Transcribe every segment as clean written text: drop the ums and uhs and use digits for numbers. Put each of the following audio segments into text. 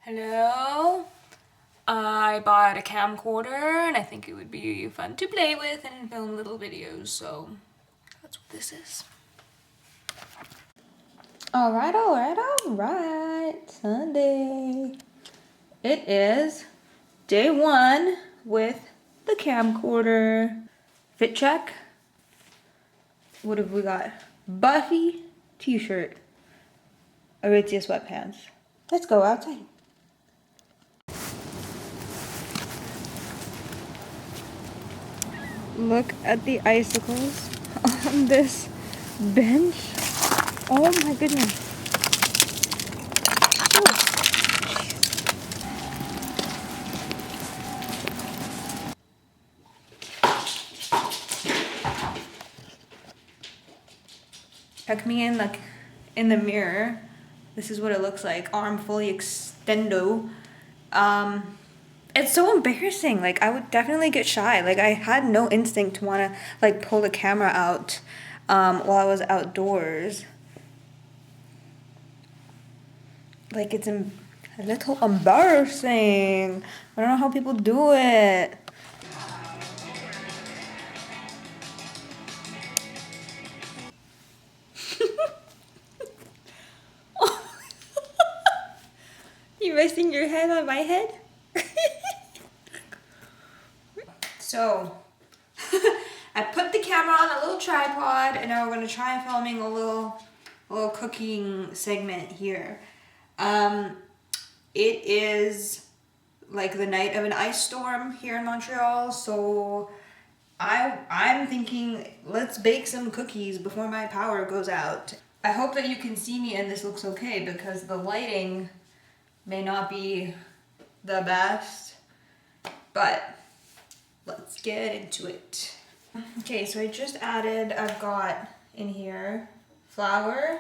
Hello? I bought a camcorder and I think it would be fun to play with and film little videos, so that's what this is. Alright, Sunday. It is day 1 with the camcorder. Fit check. What have we got? Buffy t-shirt. Aritzia sweatpants. Let's go outside. Look at the icicles on this bench. Oh my goodness. Check me in like in the mirror. This is what it looks like. Arm fully extendo. It's so embarrassing. Like, I would definitely get shy. Like, I had no instinct to want to, like, pull the camera out while I was outdoors. Like, it's a little embarrassing. I don't know how people do it. You resting your head on my head? So, I put the camera on a little tripod, and now we're gonna try filming a little cooking segment here. It is like the night of an ice storm here in Montreal, so I'm thinking let's bake some cookies before my power goes out. I hope that you can see me and this looks okay because the lighting may not be the best, but let's get into it. Okay, so I just added, I've got in here flour,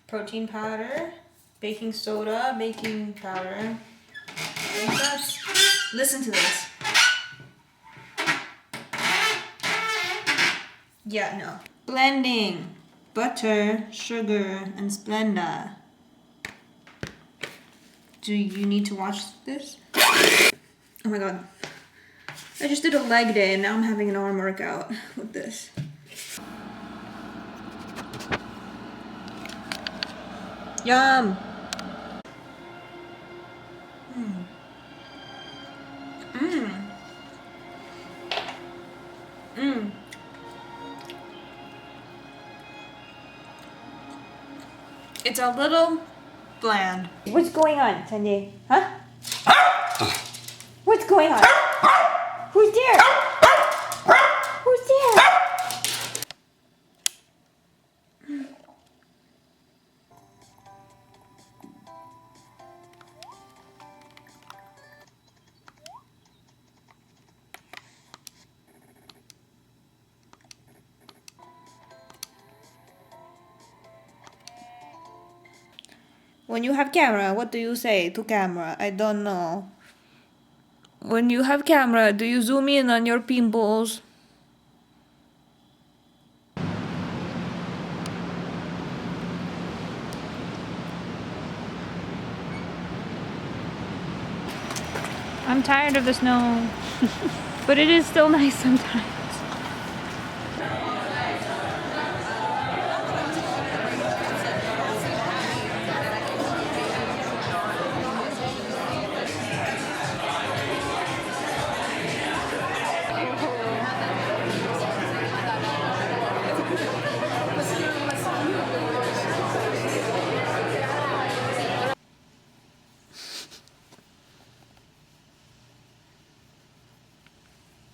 protein powder, baking soda, baking powder. I think that's, listen to this. Yeah, no. Blending butter, sugar, and Splenda. Do you need to watch this? Oh my god. I just did a leg day and now I'm having an arm workout with this. Yum! It's a little bland. What's going on, Sunday? Huh? What's going on? Who's there? Who's there? When you have camera, what do you say to camera? I don't know. When you have camera, do you zoom in on your pimples? I'm tired of the snow, but it is still nice sometimes.